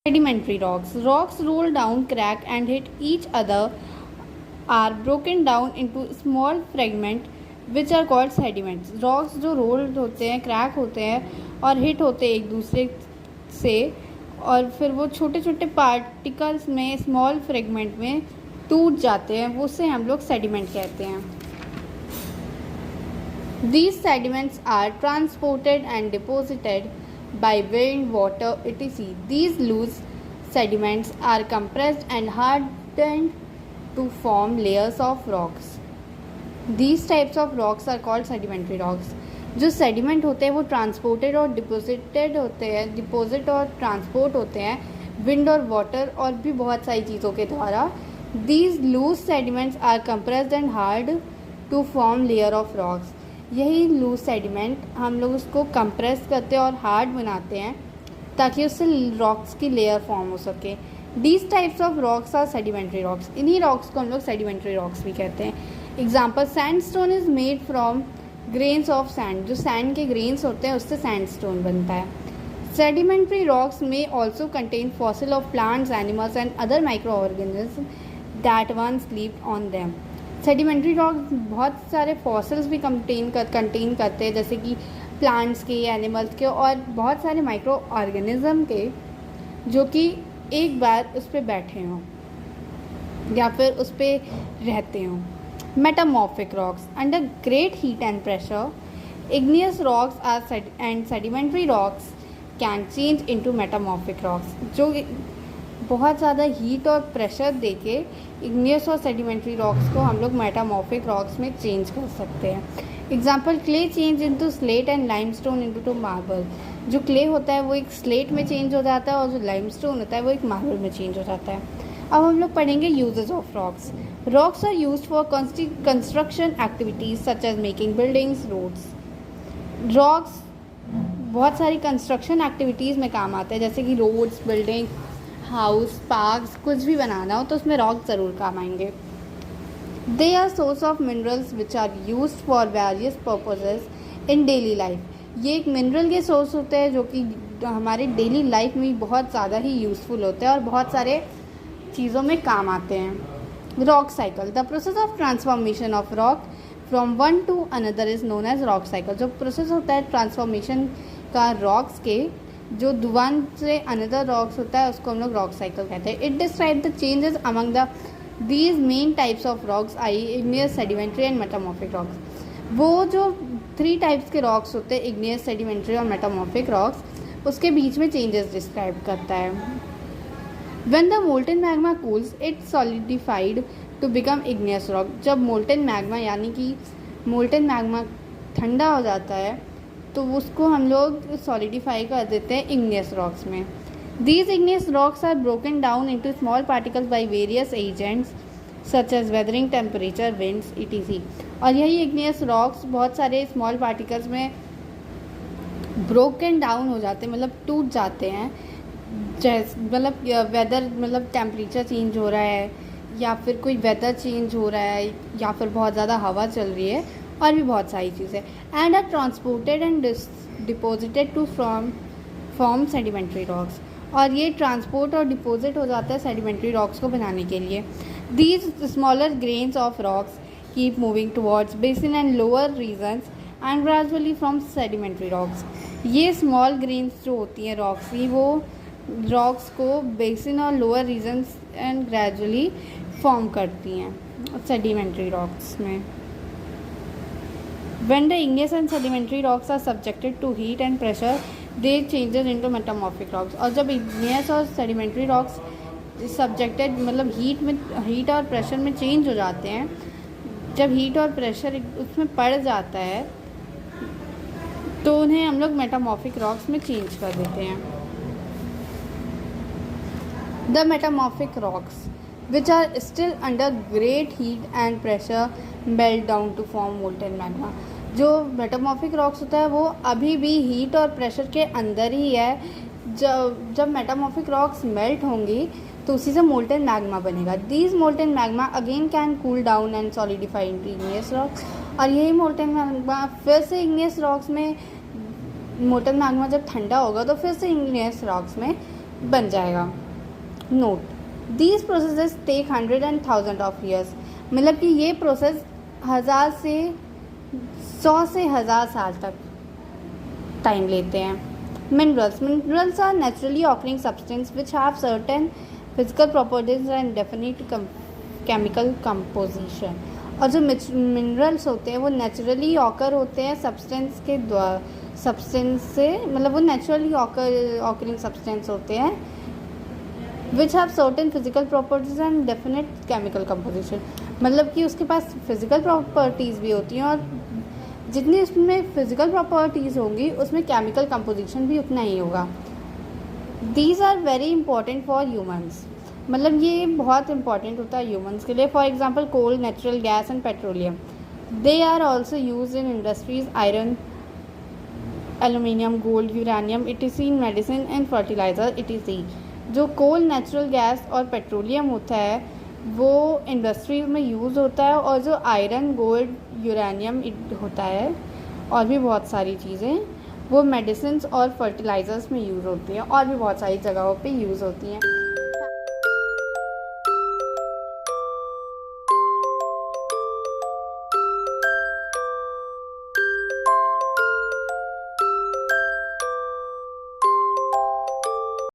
Sedimentary rocks. Rocks roll down, crack, and hit each other are broken down into small fragments which are called sediments. Rocks जो role होते हैं, crack होते हैं और hit होते हैं एक दूसरे से और फिर वो छोटे छोटे पार्टिकल्स में स्मॉल फ्रेगमेंट में टूट जाते हैं, उससे हम लोग सेडिमेंट कहते हैं. These sediments are transported and deposited by wind, water, etc. These loose sediments are compressed and hardened to form layers of rocks. These types of rocks are called sedimentary rocks. जो sediment होते हैं वो transported और deposited होते हैं, deposit और transport होते हैं विंड और वाटर और भी बहुत सारी चीज़ों के द्वारा. These loose sediments are compressed and hard to form layer of rocks. यही लूज सेडिमेंट हम लोग उसको कंप्रेस करते हैं और हार्ड बनाते हैं ताकि उससे रॉक्स की लेयर फॉर्म हो सके. These types of rocks are sedimentary rocks. इन्हीं रॉक्स को हम लोग सेडिमेंट्री रॉक्स भी कहते हैं. Example, sandstone is made from grains of sand. जो सैंड के ग्रेन्स होते हैं उससे सैंडस्टोन बनता है. सेडिमेंट्री रॉक्स में also contain fossil of plants, animals and other micro organism that once lived on them. Sedimentary rocks बहुत सारे फॉसिल्स भी कंटेन करते हैं, जैसे कि प्लांट्स के, एनिमल्स के और बहुत सारे माइक्रो ऑर्गेनिज्म के जो कि एक बार उस पर बैठे हों या फिर उस पर रहते हों. Metamorphic rocks. Under great heat and pressure igneous rocks are and sedimentary rocks can change into metamorphic rocks. जो बहुत ज़्यादा हीट और प्रेशर देके इग्नियस और सेडिमेंट्री रॉक्स को हम लोग मेटामॉर्फिक रॉक्स में चेंज कर सकते हैं. Example, clay change into slate and limestone into marble. जो क्ले होता है वो एक स्लेट में चेंज हो जाता है और जो लाइमस्टोन होता है वो एक मार्बल में चेंज हो जाता है. अब हम लोग पढ़ेंगे uses of rocks. Rocks are used for construction activities such as making buildings, roads. Rocks बहुत सारी कंस्ट्रक्शन एक्टिविटीज़ में काम आते हैं, जैसे कि रोड्स, बिल्डिंग, हाउस, पार्क्स, कुछ भी बनाना हो तो उसमें रॉक ज़रूर काम आएंगे. They are source of minerals which are use for various purposes in daily life. ये एक मिनरल के सोर्स होते हैं जो कि हमारे डेली लाइफ में बहुत ज़्यादा ही यूज़फुल होते हैं और बहुत सारे चीज़ों में काम आते हैं. Rock cycle. The process of transformation of rock from one to another is known as rock cycle. जो प्रोसेस होता है ट्रांसफॉर्मेशन का रॉक्स के, जो वन से अनदर रॉक्स होता है उसको हम लोग रॉक साइकिल कहते हैं. It describe the changes among the these main types of rocks, I igneous, sedimentary and metamorphic rocks. वो जो 3 टाइप्स के रॉक्स होते हैं, इग्नियस, सेडिमेंट्री और मेटामॉर्फिक रॉक्स, उसके बीच में चेंजेस डिस्क्राइब करता है. When the molten magma cools it solidified to become igneous rock. जब मोल्टन मैग्मा यानी कि मोल्टन मैग्मा ठंडा हो जाता है तो उसको हम लोग सॉलिडिफाई कर देते हैं इग्नियस रॉक्स में. These igneous rocks are broken down into small particles by various agents such as weathering, temperature, winds, etc. और यही इग्नियस रॉक्स बहुत सारे स्मॉल पार्टिकल्स में ब्रोकन डाउन हो जाते हैं, मतलब टूट जाते हैं. जैसे मतलब वेदर, मतलब टेम्परेचर चेंज हो रहा है या फिर कोई वेदर चेंज हो रहा है या फिर बहुत ज़्यादा हवा चल रही है और भी बहुत सारी चीज़ें. And are transported and deposited to form sedimentary rocks. और ये ट्रांसपोर्ट और डिपोजिट हो जाता है सेडिमेंट्री रॉक्स को बनाने के लिए. These smaller grains of rocks keep moving towards basin and lower regions and gradually from sedimentary rocks. ये स्मॉल ग्रेन्स जो होती हैं रॉक्स की, वो रॉक्स को बेसिन और lower regions and gradually form करती हैं सेडिमेंट्री रॉक्स में. When the igneous and sedimentary rocks are subjected to heat and pressure, they changes into metamorphic rocks. और जब igneous और sedimentary rocks subjected मतलब हीट और प्रेशर में चेंज हो जाते हैं, जब हीट और प्रेशर उसमें पड़ जाता है तो उन्हें हम लोग मेटामॉर्फिक रॉक्स में चेंज कर देते हैं. The metamorphic rocks which are still under great heat and pressure melt down to form molten magma. जो मेटामॉर्फिक रॉक्स होता है वो अभी भी हीट और प्रेशर के अंदर ही है. जब मेटामॉर्फिक रॉक्स मेल्ट होंगी तो उसी से मोल्टन मैग्मा बनेगा. These molten magma again can cool down and solidify into igneous rocks. और यही मोल्टन मैग्मा फिर से इग्नियस रॉक्स में, मोल्टन मैग्मा जब ठंडा होगा तो फिर से इग्नियस रॉक्स में बन जाएगा। Note, these processes take 100 and 1000 of years, मतलब कि ये प्रोसेस 1,000 से 100 से 1000 साल तक टाइम लेते हैं। Minerals are naturally occurring substance which have certain physical properties and definite chemical composition. और जो मिनरल्स होते हैं वो नेचुरली ऑकर होते हैं सब्सटेंस के द्वारा, सब्सटेंस से मतलब वो नेचुरली ऑकरिंग सब्सटेंस होते हैं विच have certain physical properties and definite chemical composition, मतलब कि उसके पास फिजिकल प्रॉपर्टीज़ भी होती हैं और जितनी उसमें फिजिकल प्रॉपर्टीज़ होंगी उसमें केमिकल कंपोजिशन भी उतना ही होगा। These are very important for humans, मतलब ये बहुत इंपॉर्टेंट होता है ह्यूमन्स के लिए। For example coal, natural gas and petroleum, they are also use in industries, iron, aluminium, gold, uranium etc, in medicine and fertiliser etc. जो coal, natural gas और petroleum होता है वो इंडस्ट्री में यूज़ होता है, और जो आयरन, गोल्ड, यूरेनियम होता है और भी बहुत सारी चीज़ें वो मेडिसिन्स और फर्टिलाइज़र्स में यूज़ होती हैं और भी बहुत सारी जगहों पे यूज़ होती हैं।